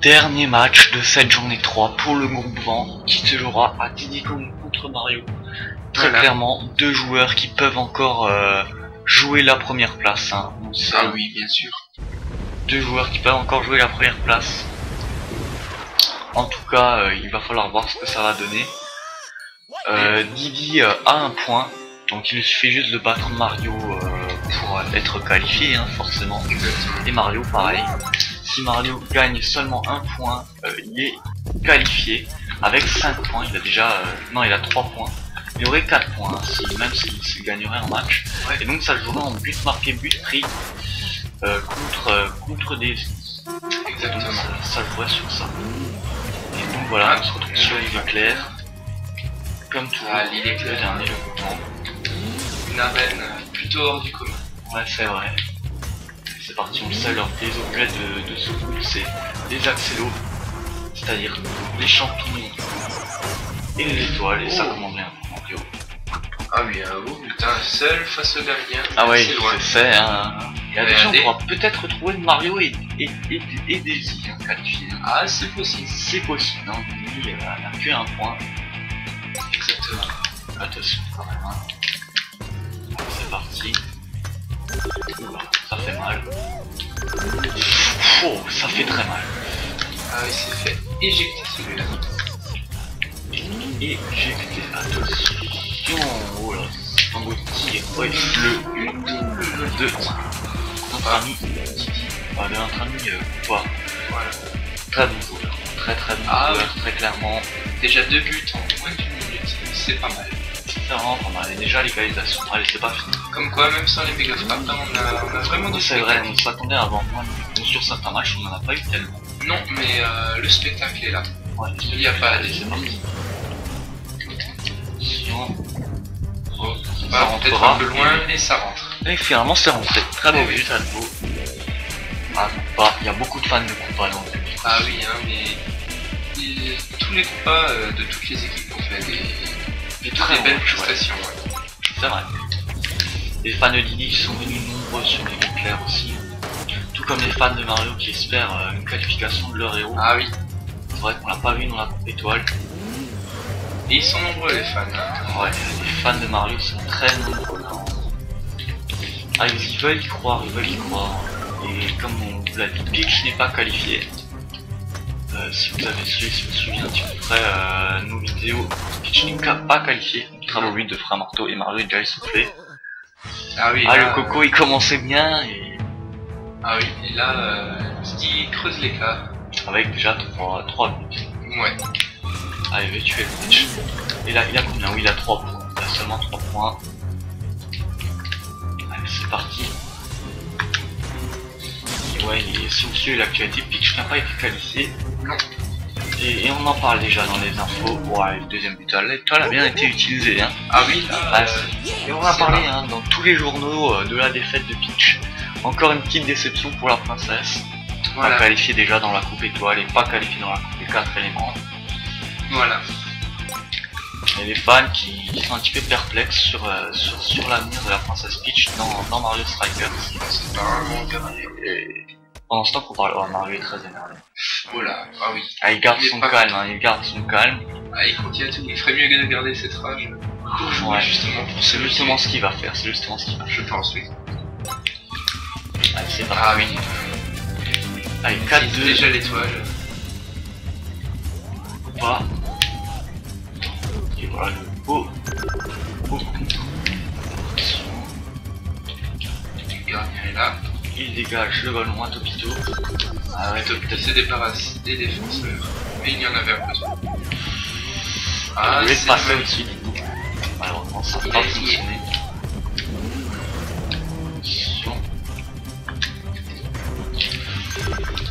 Dernier match de cette journée 3 pour le groupe Vent qui se jouera à Diddy Kong contre Mario. Très clairement, deux joueurs qui peuvent encore jouer la première place. Hein. Ah oui, bien sûr. Deux joueurs qui peuvent encore jouer la première place. En tout cas, il va falloir voir ce que ça va donner. Diddy a un point, donc il suffit juste de battre Mario pour être qualifié, hein, forcément. Et Mario, pareil. Si Mario gagne seulement un point, il est qualifié avec 5 points. Il a déjà, non, il a 3 points. Il aurait 4 points, hein, même s'il gagnerait un match. Et donc ça jouerait en but marqué, but pris contre des... Exactement. Ça jouerait sur ça. Et donc voilà, on se retrouve sur l'île éclair. Comme tout l'île éclair, le dernier, le bouton. Une arène plutôt hors du commun. Ouais, c'est vrai. C'est parti, on le sait, les objets de ce groupe, c'est les accélos, c'est-à-dire les champignons et les étoiles, et ça commande bien. Ah oui, oh putain, seul face au gardien. Ah ouais, c'est fait, hein. Il y a des gens qui pourra peut-être retrouver Mario et Daisy hein, qualifiés. Ah, c'est possible. C'est possible, hein. Lui, il n'a que un point. Exactement. Attention quand même, hein. C'est parti. Oula, ça fait mal. Oh, ça fait très mal. Ah oui, c'est fait éjecter celui-là. Éjecter, attention. Oh là, c'est un beau tir. Ouais, le 2. Notre ami Diddy. Enfin, notre ami quoi. Voilà. Très bon joueur. Très bon joueur, très clairement. Déjà 2 buts en moins d'une minute, c'est pas mal. C'est vraiment pas mal. Et déjà l'égalisation, allez, c'est pas fini. Comme quoi, même sans les méga frappes, on a vraiment du C'est vrai, spectacle. on s'attendait à avoir moins de buts. Sur certains matchs, on en a pas eu tellement. Non, mais le spectacle est là. Ouais, Il n'y a pas à dire. c'est parti. Attention. Oh, Ça rentrera un peu loin et ça rentre. Et finalement, c'est rentré. Très beau but, à nouveau. Ah, pas. Il y a beaucoup de fans de compas dans le public. Ah oui, hein, mais tous les compas de toutes les équipes ont fait des très belles prestations. Ouais. C'est vrai. Les fans de Diddy sont venus nombreux sur les éclairs aussi. Tout comme les fans de Mario qui espèrent une qualification de leur héros. Ah oui. C'est vrai qu'on l'a pas vu dans la coupe étoile. Et ils sont nombreux les fans. Hein. Ouais, les fans de Mario sont très nombreux. Hein. Ah, ils veulent y croire, Et comme on vous l'a dit, Peach n'est pas qualifié. Si vous avez suivi, si vous vous souvenez un petit peu près nos vidéos, Peach n'est pas qualifié. Très beau but de Frère Marteau et Mario est déjà essoufflé. Ah oui, ah là, le coco il commençait bien et... Ah oui, et là, Diddy creuse l'écart. Avec déjà 3 buts. Ouais. Allez, je vais tuer le match. Et là, il a combien? Oui, il a 3 points. Il a seulement 3 points. Allez, c'est parti. Et ouais, si vous suivez l'actualité, Peach n'a pas été qualifié. Non. Et on en parle déjà dans les infos. Ouais, le deuxième but à l'étoile a bien été utilisé. Hein. Ah oui, là, et on va parler hein, dans tous les journaux de la défaite de Peach. Encore une petite déception pour la princesse. voilà. Pas qualifiée déjà dans la coupe étoile et pas qualifiée dans la coupe des 4 éléments. Voilà. Et les fans qui sont un petit peu perplexes sur l'avenir de la princesse Peach dans Mario Strikers. C'est pas vraiment énervé. Et pendant ce temps qu'on parle, oh, Mario est très énervé. Oh là, ah oui. Ah, il garde son calme, hein, il garde son calme. Ah, il continue à tout. Il ferait mieux de garder cette rage. Ouais, justement pour c'est justement ce qu'il va faire, c'est justement ce qu'il va faire. Je pense, oui. Allez, c'est parti. Ah oui. Allez, 4-2. Déjà l'étoile. Pas. Et voilà le beau coup. Le gardien est là. Il dégage le ballon à Topito. Ah ouais, Topito se débarrasse des défenseurs. Mais il y en avait un peu trop. Ah, c'est passer au-dessus du coup. Malheureusement, ça n'a pas fonctionné.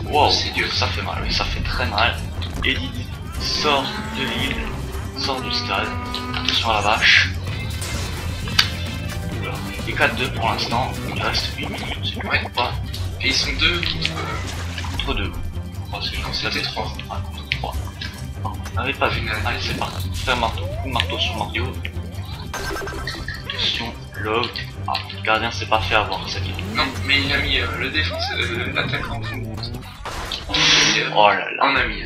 Wow, c'est dur. Ça fait mal, oui, ça fait très mal. Et Diddy sort de l'île, sort du stade. Attention à la vache. Oula. Et 4-2 pour l'instant, il reste 8 minutes, c'est ouais. Pas. Et ils sont 2 contre 2. Oh, c'était 3. Ah, contre 3. On n'avait pas vu. Allez, c'est parti. Faire marteau. Coup de marteau sur Mario. Attention, log. Ah, le gardien s'est pas fait avoir cette ligne. Non, mais il a mis le défenseur, l'attaquant. tir Oh là là. en ami.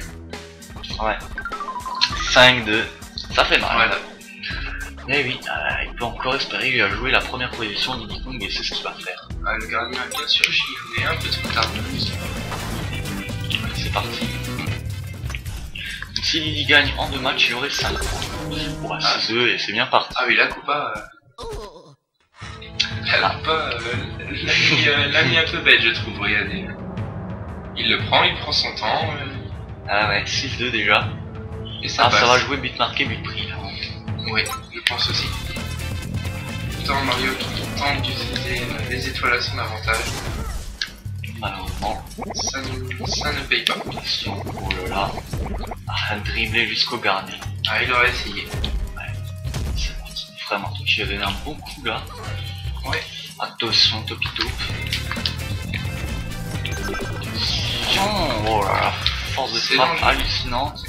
Ouais. 5-2. Ça fait mal. Voilà. Mais oui, il peut encore espérer lui a joué la première position de Diddy Kong et c'est ce qu'il va faire. Ah, le gardien a bien surgi, mais un peu trop tard. C'est parti. Si Diddy gagne en 2 matchs, il aurait 5 points. Bon, 6-2 et c'est bien parti. Ah oui, la Coupa... La Coupa l'a mis un peu bête, je trouve, regardez. Il prend son temps. Ah ouais, 6-2 déjà. Et ça passe. Ça va jouer but marqué, but pris là. Oui, je pense aussi. Pourtant Mario qui tente d'utiliser les étoiles à son avantage. Malheureusement, Ça ne paye pas. attention, oh là là. Ah, dribbler jusqu'au gardien. Ah, il aurait essayé. C'est parti. Vraiment, tu as donné un bon coup là. Ouais. Attention, Topito. Oh là là, force de frappe hallucinante.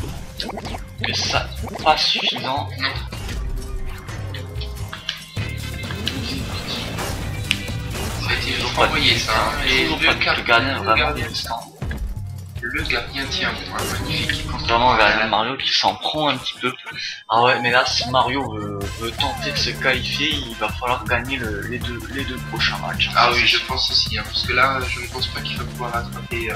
Mais ça, pas suffisant. Non. Ça a été envoyé ça. Hein. Et le gardien est vraiment distant. Le gardien tient bon, hein, magnifique. Contrairement au gardien de Mario qui s'en prend un petit peu. Ah ouais, mais là, si Mario veut tenter de se qualifier, il va falloir gagner les deux prochains matchs. Ah oui, je pense aussi, hein, parce que là, je ne pense pas qu'il va pouvoir rattraper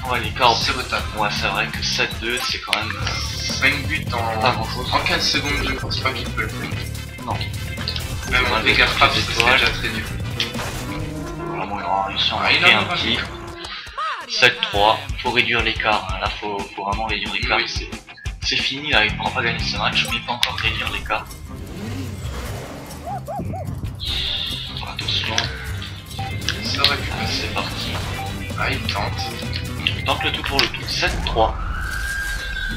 ouais, l'écart. ce retard. Ouais, c'est vrai que 7-2, c'est quand même 5 buts en pas grand chose. En 15 secondes, je ne pense pas qu'il peut le faire. Non. Même en dégâts frappe, c'est déjà très dur. Vraiment, il aura réussi à en Ah, il marquer en un aura petit. fait. 7-3, faut réduire l'écart. Là, faut vraiment réduire l'écart. Oui. C'est fini, là, il ne pourra pas gagner ce match, mais il peut encore réduire l'écart. Attention, Ça aurait pu passer. c'est parti. Ah, il tente. Il tente le tout pour le tout. 7-3.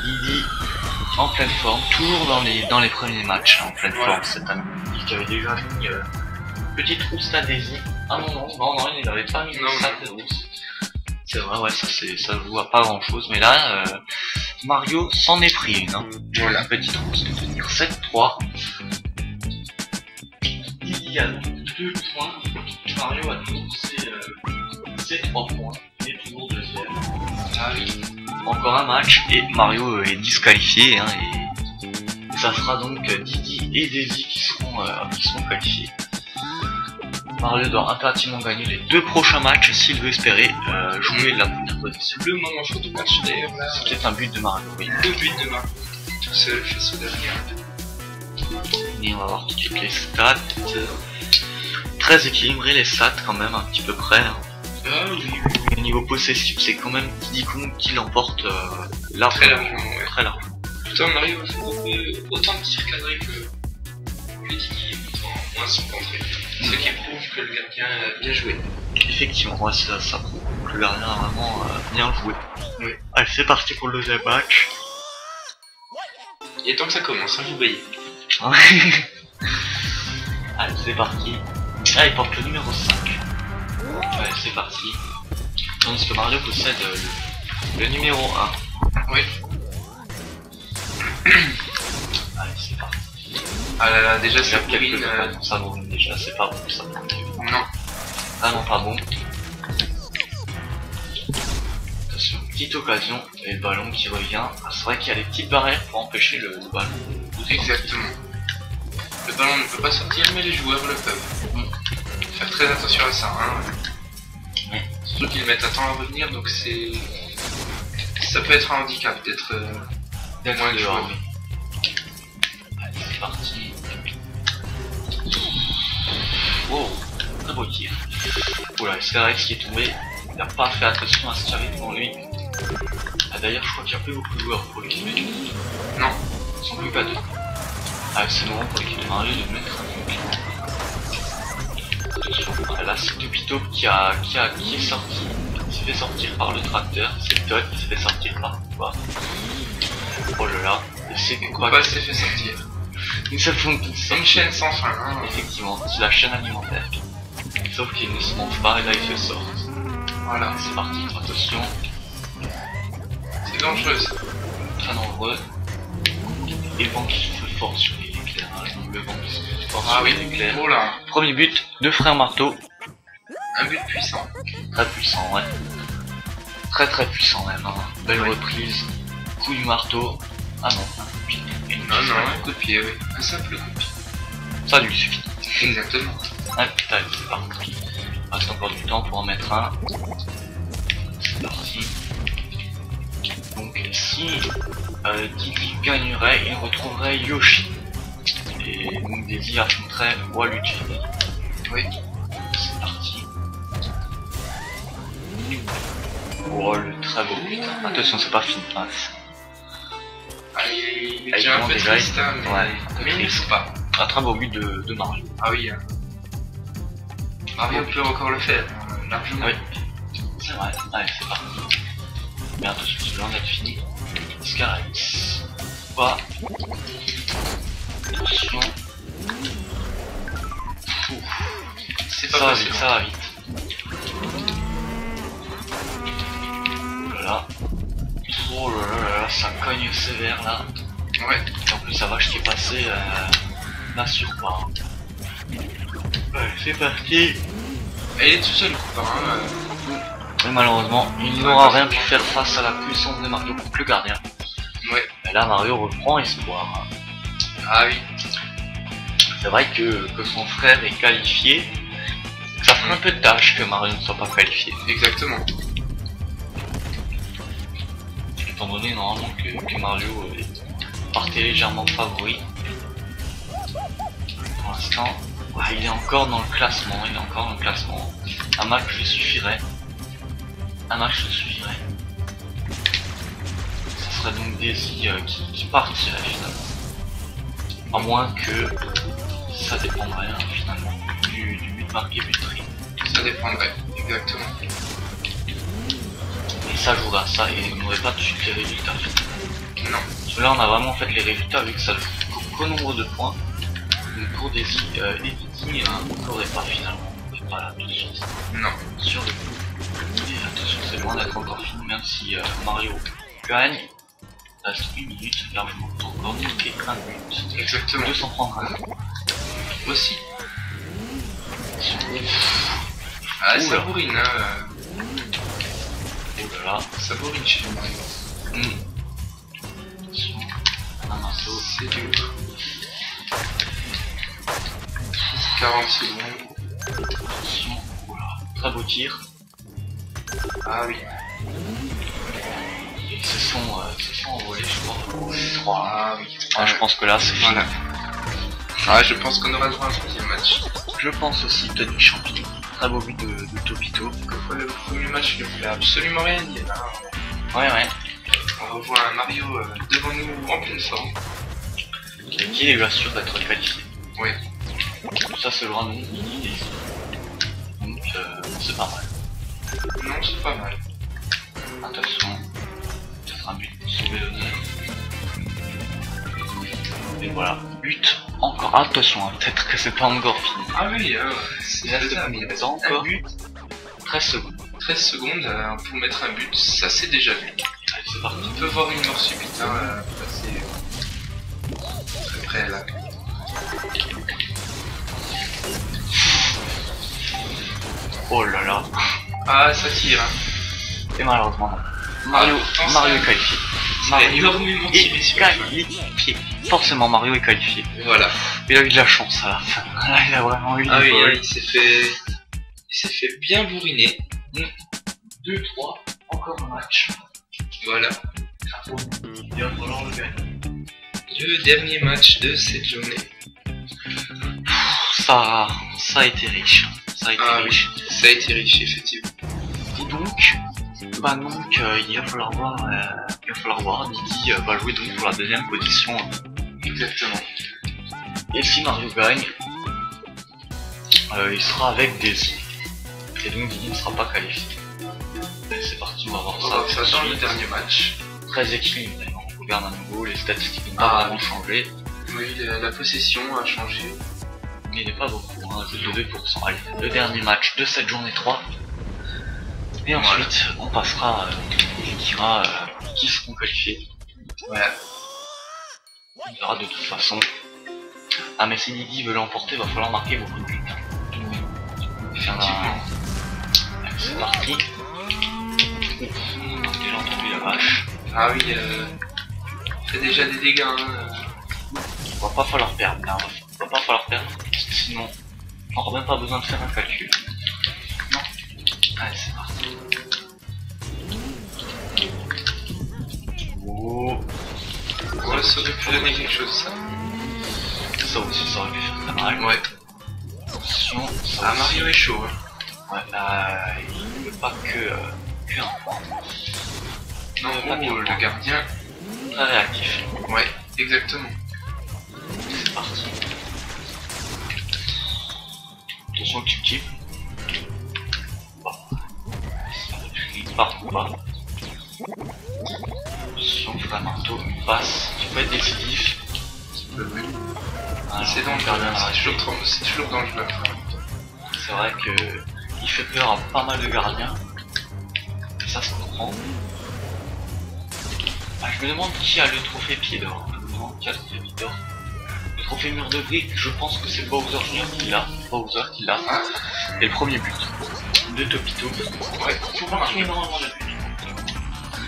Diddy en pleine forme, toujours dans les premiers matchs, en pleine forme cette année. Il avait déjà mis petite rousse d'adhésion. Ah non, il n'avait pas mis de rousse. C'est vrai, ouais, ça joue à pas grand chose, mais là, Mario s'en est pris une, hein. Voilà, petite rousse de tenir 7-3. Diddy a 2 points, Mario a toujours ses 3 points, il est toujours deuxième. Ah oui. Encore un match et Mario est disqualifié, hein, et ça sera donc Diddy et Daisy qui seront qualifiés. Mario doit impérativement gagner les 2 prochains matchs s'il veut espérer jouer la première position. Le moment chaud du match d'ailleurs là. C'est peut-être un but de Mario, oui. Le but de Mario. Tout seul face au derrière. Et on va voir tout de suite les stats. Très équilibré les stats quand même, un petit peu près. Hein. Ah oui. Au niveau possessif, c'est quand même Diddy Kong qui l'emporte Très largement, ouais. Très largement. Pourtant Mario a fait autant de tirs cadrés que Diddy, pourtant moins son contré. Ce qui prouve que le gardien a bien joué. Effectivement, ouais, ça prouve que le gardien a vraiment bien joué. Oui. Allez, c'est parti pour le deuxième match. Et tant que ça commence, hein, vous voyez. Allez, c'est parti. Ah, il porte le numéro 5. Allez, c'est parti. Tandis que Mario possède le numéro 1. Oui. Allez, c'est parti. Ah là là, déjà ça Quelques bourrine. occasions, ça bourrine déjà, c'est pas bon ça. Non. Ah non, pas bon. Attention, petite occasion, et le ballon qui revient. Ah, c'est vrai qu'il y a des petites barrières pour empêcher le ballon. Exactement. Le ballon ne peut pas sortir, mais les joueurs le peuvent. Faire très attention à ça, hein. Ouais. Surtout qu'ils mettent un temps à revenir, donc c'est... Ça peut être un handicap d'être moins de joueurs. Allez, c'est parti. Wow, très beau tir. Oula, c'est Rex qui est tombé. Il n'a pas fait attention à ce qu'il y avait devant lui. Ah, d'ailleurs, je crois qu'il n'y a plus beaucoup de joueurs pour l'équipe. Non. Ils sont plus qu'à 2. Ah, c'est le moment pour l'équipe de Mario de mettre un but. Ah, là, c'est Topito qui est sorti. Il s'est fait sortir par le tracteur. C'est Todd qui s'est fait sortir par quoi. Oh là là. C'est quoi Pas s'est fait sortir. Une seule fois C'est une chaîne sans fin, hein. Effectivement, c'est la chaîne alimentaire. Sauf qu'il ne se mange pas et là il se sort. Voilà, c'est parti, attention. C'est dangereux ça. Très dangereux. Et le vent qui se fort sur les éclairages. Le vent qui se fort sur les éclairs. Oh là. Premier but de Frère Marteau. Un but puissant. Très puissant, ouais. Très puissant même, hein. Belle Ouais. reprise, coup du marteau. Ah non, un coup de pied. Et une Non, petite non, main. un coup de pied, oui. Un simple coup de pied. Ça lui suffit. Exactement. Ah putain, c'est parti. Il reste encore du temps pour en mettre un. C'est parti. Donc si Didi gagnerait, il retrouverait Yoshi. Et donc Didi affronterait Waluigi. Oui. C'est parti. Oh le très beau putain. Attention, c'est pas fini. Hein. Ah, il Ah, est déjà un il peu déjà, triste, hein, ouais, mais il ne faut pas. Un très beau but de Mario. Ah oui. Mario peut encore le faire, largement. Oui. C'est vrai. Allez, c'est parti. Mais attention, c'est loin d'être fini. Scarix. Pas. Attention. C'est pas Ça va facile. vite, ça va vite. Voilà. Oh là là, ça cogne sévère là. Ouais. Et en plus, sa vache qui est passée n'assure pas. Ouais, c'est parti. Et il est tout seul, le copain. Et malheureusement, il n'aura rien pu faire face à la puissance de Mario contre le gardien. Ouais. Et là, Mario reprend espoir. Ah oui. C'est vrai que son frère est qualifié. Ça ferait un peu de tâche que Mario ne soit pas qualifié. Exactement. Étant donné normalement que Mario partait légèrement favori. Pour l'instant, il est encore dans le classement. Il est encore dans le classement. Un match lui suffirait. Un match lui suffirait. Ça serait donc Daisy qui partirait finalement. À moins que ça dépendrait hein, finalement du but marqué buterie. Ça dépendrait. Exactement. Et ça jouera à ça et on n'aurait pas tout de suite les résultats. Non. Parce que là on a vraiment fait les résultats vu que ça joue qu'au nombre de points. Donc pour Daisy et Didi, on n'aurait pas finalement. Voilà, tout de suite. Non. Sur le coup. Et attention, c'est loin d'être encore fini, même si Mario gagne. Il reste 1 minute, largement pour encore niquer un but. Exactement. De s'en prendre un. Aussi. Ouf. Ah, Oula. ça bourrine, hein. Et voilà. Ça bourrine chez Mario. Attention. Un marteau. C'est dur. 40 secondes. Attention. Voilà. Très beau tir. Ah oui. Ils se sont envolés, je crois. 3. Ah oui. Je pense que là c'est fini. Voilà. Ah, je pense qu'on aura droit à un troisième match. Je pense aussi Tony Champignon. Très beau but de Topito. Le premier match, il ne voulait absolument rien dire. Hein. Ouais. On revoit un Mario devant nous en pleine forme. Qui lui assure d'être qualifié. Oui. Ça c'est le grand nom d'idée. Donc c'est pas mal. Non, c'est pas mal. Attention. Peut-être un but pour sauver l'honneur. Et voilà. But encore. Attention, hein, peut-être que c'est pas encore fini. Ah oui, c'est Il reste faisable. combien de Un temps encore but, 13 secondes. 13 secondes pour mettre un but, ça c'est déjà vu. Allez, c'est parti. On peut voir une mort subite, hein, passer très près là. Oh là là. Ah, ça tire. Hein. Et malheureusement non. Mario est qualifié. Mario énormément tiré est sur la fin. qualifié. Forcément Mario est qualifié. Voilà. Il a eu de la chance à la fin. Là, il a vraiment eu Ah du oui, bol. il s'est fait bien bourriner. 2, 3, encore un match. Voilà. Il va falloir le gagner. Le dernier match de cette journée. Ça a été riche. Ça a été Ah riche. oui, ça a été riche, effectivement. Et donc, il va falloir voir, Didi va jouer donc pour la deuxième position. Exactement. Et si Mario gagne, il sera avec Daisy. Et donc Didi ne sera pas qualifié. Et c'est parti, on va voir On va voir ça. ça dans le dernier match. Très équilibré. On regarde à nouveau, les statistiques n'ont Ah. pas vraiment changé. Oui, la possession a changé. Mais il n'est pas beaucoup, hein, juste de 2%. Allez, le dernier match de cette journée 3. Et ensuite, on passera, on dira qui seront qualifiés. Voilà. On verra de toute façon. Ah mais si Didi veut l'emporter, il va falloir marquer beaucoup de buts. Effectivement. C'est parti. On a déjà entendu la vache. Ah oui, fait déjà des dégâts. Hein. Va pas falloir perdre, là. Va pas falloir perdre, parce que sinon, on n'aura même pas besoin de faire un calcul. Non. Allez, c'est parti. Oh. Ouais, ça aurait pu donner quelque chose, ça. Ça aussi, ça aurait pu faire très mal. Ouais. Attention, ça Ah, aussi. Mario est chaud. Hein. Ouais, là, il ne veut pas que un point. Non, pas bien. le gardien. Très réactif. Ouais, exactement. C'est parti. Attention, tu kiffes. Il part ou pas. Attention, frère marteau, il passe. Tu peux être décisif. C'est dangereux, c'est toujours dangereux. C'est vrai que il fait peur à pas mal de gardiens. Et ça se comprend. Ah, je me demande qui a le trophée pied d'or. Je me demande qui a le trophée pied d'or. Le trophée mur de briques, je pense que c'est Bowser Junior qui l'a. Bowser qui l'a. Et le premier but de Topito. Ouais, faut pas marquer énormément de buts.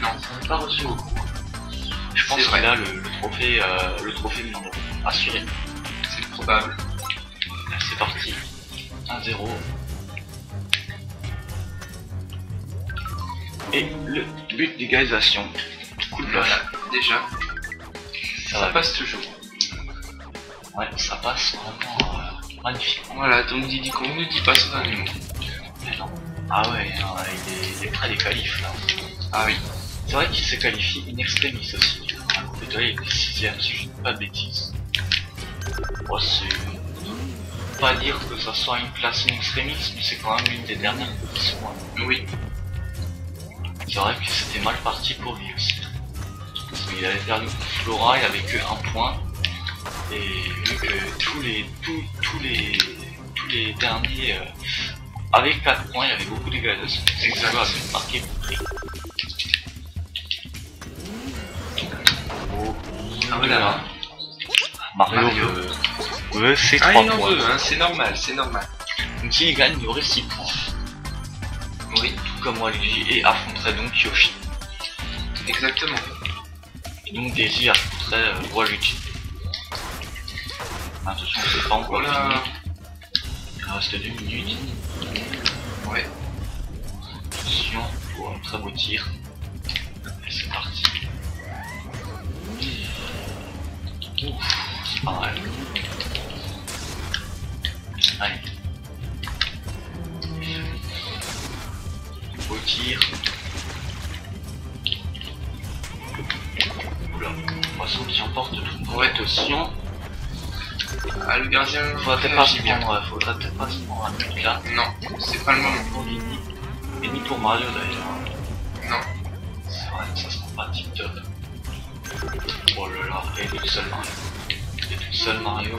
Non, on n'a pas reçu beaucoup. Je pense qu'il a le trophée mur de briques. Assuré. C'est probable. C'est parti. 1-0. Et le but d'égalisation. Coup de Voilà, déjà. Ça Ça passe toujours. Ouais, ça passe vraiment magnifique. Voilà, donc Diddy Kong ne dit pas son nom. Mais non. Ah ouais, non, il est près des qualifs là. Ah oui. C'est vrai qu'il s'est qualifié in extremis aussi. Peut-être il est 6ème si je ne dis pas de bêtises. Bon, c'est pas dire que ça soit une place in extremis, mais c'est quand même l'une des dernières positions. Oui. C'est vrai que c'était mal parti pour lui aussi. Parce qu'il avait perdu contre Flora, il avait que 1 point. Et vu que tous les derniers avec 4 points, il y avait beaucoup d'égalisation. Exactement. Avec marqué prix. Oh. Ah voilà. Mario veut ses Ah, 3 il en points. veut, hein, c'est normal, c'est normal. Donc s'il gagne, il aurait 6 points. Oui, Tout comme Waluigi et affronterait donc Yoshi. exactement. Et donc Daisy affronterait Waluigi. Attention, c'est pas encore Voilà. fini. Il reste 2 minutes. Ouais. Attention, pour un très beau tir. Et c'est parti. Ouf, c'est pas mal. Allez. Beau tir. Oula, poisson qui emporte tout. Ouais. Attention. Ah, le gardien. Faudrait peut-être pas se prendre un but là. Non, c'est pas le moment. Pour Didi. Et ni pour Mario d'ailleurs. Non. C'est vrai que ça se prend pas tip top. Oh là là, et tout seul Mario. Et tout seul Mario.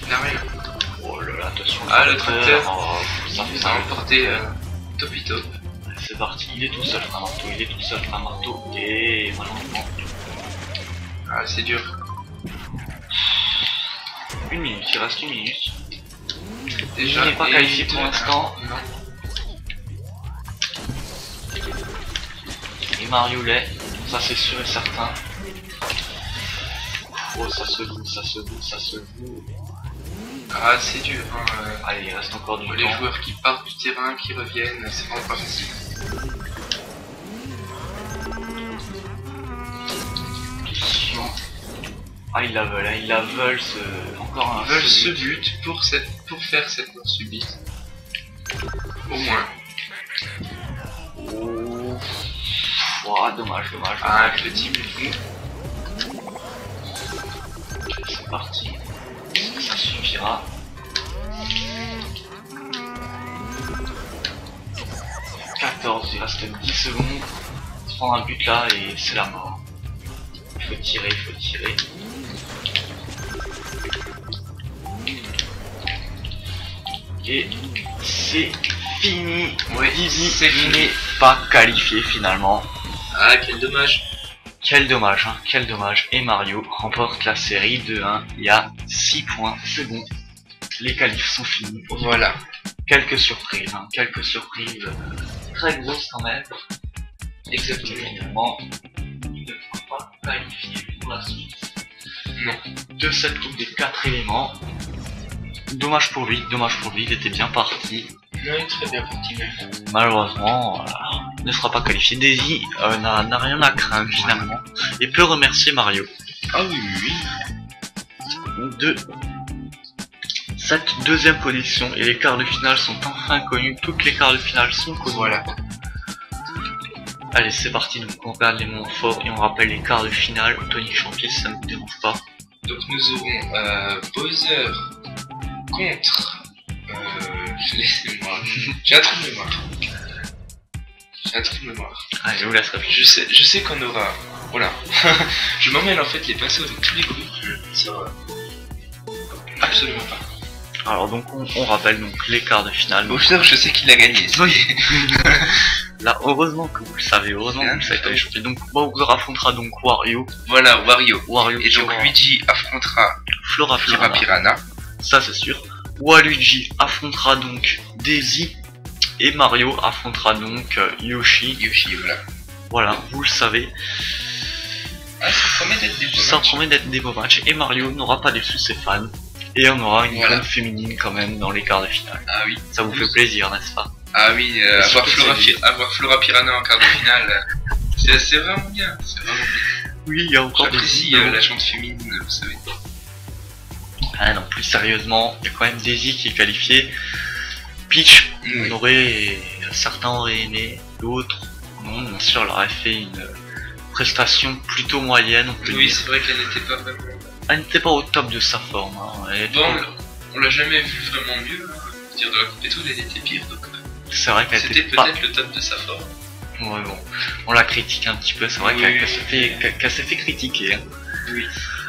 Il n'a rien. Oh là là, attention. Ah, le tracteur. Oh, ça fait Ça a emporté Topito. C'est parti, il est tout seul, un marteau, il est tout seul, un marteau. Et malheureusement, Ah, c'est dur. 1 minute, il reste 1 minute. Déjà, Il n'est pas et qualifié pour l'instant. Non. Et Mario l'est, ça c'est sûr et certain. Oh, ça se joue, ça se joue, ça se joue. Ah, c'est dur. Hein, Allez, il reste encore du les temps. joueurs qui partent du terrain, qui reviennent, c'est vraiment pas facile. Attention. Ah, ils la veulent, hein, ils la veulent, encore un Ils veulent ce ce but pour faire cette mort subite. Au moins. Oh. Oh, dommage, dommage. Ah, un dommage. petit but. C'est parti. Ça suffira. Il reste 10 secondes. On se prend un but là et c'est la mort. Il faut tirer, il faut tirer. Et c'est fini. Oui, Didi c'est fini. n'est pas qualifié finalement. Ah, quel dommage. Quel dommage, hein, quel dommage. Et Mario remporte la série 2-1. Il y a 6 points. C'est bon. Les qualifs sont finis. Voilà. Quelques surprises, hein, quelques surprises. très grosse quand même. Exactement. Évidemment, il ne sera pas qualifié pour la suite. Non. De cette coupe des 4 éléments. Dommage pour lui, il était bien parti. Ouais, très bien parti même. Malheureusement, ne sera pas qualifié. Daisy n'a rien à craindre finalement et peut remercier Mario. Ah oui, oui. De cette deuxième position et les quarts de finale sont enfin connus. Toutes les quarts de finale sont connus. Voilà. Allez, c'est parti. Donc on regarde les moments forts et on rappelle les quarts de finale. Tony Champier, ça ne me dérange pas. Donc nous aurons Bowser contre. Laissez-moi. J'ai un trou de mémoire. Allez, je vous laisse réfléchir. Je sais qu'on aura. Voilà. Je m'emmêle en fait les pinceaux avec tous les groupes. Ça va. Absolument pas. Alors donc on rappelle donc les quarts de finale. Bowser, je sais qu'il a gagné. Oui. Là, heureusement que vous le savez, Tony Champier. Donc Bowser affrontera donc Wario. Voilà, Wario. Et donc Luigi affrontera Flora Piranha. Ça c'est sûr. Waluigi affrontera donc Daisy. Et Mario affrontera donc Yoshi. Voilà. Voilà, vous le savez. Ah, ça promet d'être des beaux Ça matchs. promet d'être des beaux matchs. Et Mario n'aura pas déçu ses fans. Et on aura une grande féminine quand même dans les quarts de finale. Ah oui. Ça vous fait plaisir, n'est-ce pas? Ah oui, avoir Flora Piranha en quart de finale, c'est vraiment bien. Oui, il y a encore des J'apprécie la chante féminine, vous savez. Ah non, plus sérieusement, il y a quand même Daisy qui est qualifiée. Peach, certains auraient aimé, d'autres non, bien sûr, elle aurait fait une prestation plutôt moyenne, on peut Oui, dire. c'est vrai qu'elle n'était pas vraiment. Elle n'était pas au top de sa forme. Hein. On l'a jamais vu vraiment mieux. Hein. Dire de la coupe et tout, elle était pire. Donc c'est vrai qu'elle c'était était pas... peut-être le top de sa forme. Ouais, bon, on la critique un petit peu. C'est vrai qu'elle s'est fait critiquer. Hein. Oui.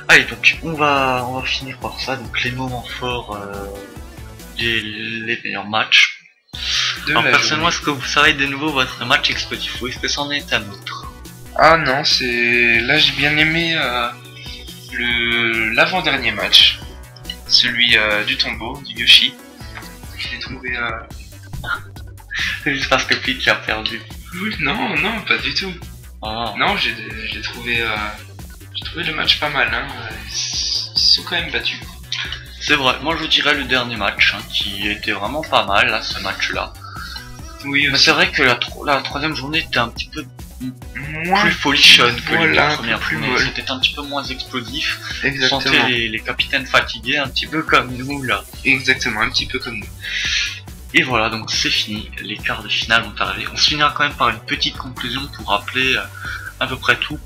Allez, donc on va finir par ça. Donc les moments forts, les meilleurs matchs. Alors personnellement, est-ce que vous savez de nouveau votre match explosif ou est-ce que c'en est un autre? Ah non, c'est là j'ai bien aimé l'avant-dernier match, celui du tombeau du Yoshi. Je l'ai trouvé. C'est juste parce que Peach a perdu. Oui, non, pas du tout. Ah. Non, j'ai trouvé le match pas mal. Hein. Ils sont quand même battus. C'est vrai, moi je dirais le dernier match hein, qui était vraiment pas mal là, ce match-là. Oui, mais c'est vrai que la troisième journée était un petit peu moins plus folichonne que voilà, la première journée. C'était un petit peu moins explosif. Exactement. On sentait les capitaines fatigués, un petit peu comme nous là. Exactement, un petit peu comme nous. Et voilà, donc c'est fini. Les quarts de finale vont arriver. On se finira quand même par une petite conclusion pour rappeler à peu près tout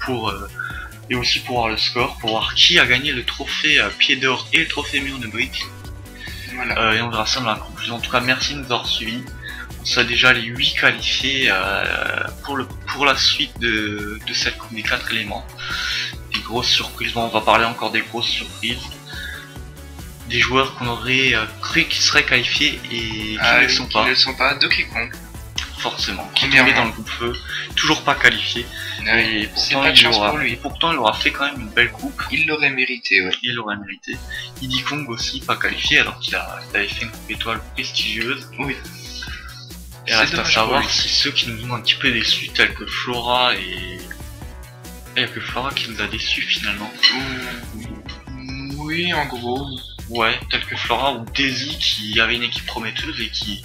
et aussi pour voir le score, pour voir qui a gagné le trophée Pied d'Or et le trophée Mur de Briques. Voilà. Et on verra ça dans la conclusion. En tout cas, merci de nous avoir suivis. On sera déjà les 8 qualifiés pour la suite de cette coupe des 4 éléments. Des grosses surprises. Bon, on va parler encore des grosses surprises. Des joueurs qu'on aurait cru qu'ils seraient qualifiés et qui ne le sont pas. Qui ne le sont pas. Donkey Kong. Forcément. Qui est tombé dans le coup de feu. Toujours pas qualifié. Et pourtant, il aura fait quand même une belle coupe. Il l'aurait mérité, ouais. Il l'aurait mérité. Diddy Kong aussi pas qualifié alors qu'il avait fait une coupe étoile prestigieuse. Oui. Et reste à savoir si ceux qui nous ont un petit peu déçus, tels que Flora et... Il n'y a que Flora qui nous a déçus finalement. Oui, en gros. Ouais, tels que Flora ou Daisy qui avait une équipe prometteuse et qui...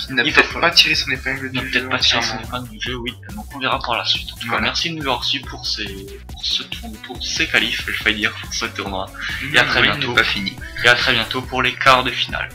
n'a peut-être pas tiré son épingle du jeu. Peut-être pas tiré son épingle du jeu, oui. Donc on verra par la suite. En tout cas, merci de nous avoir reçus pour ces qualifs, je vais dire, pour ce tournoi. Et à très bientôt. Et à très bientôt pour les quarts de finale.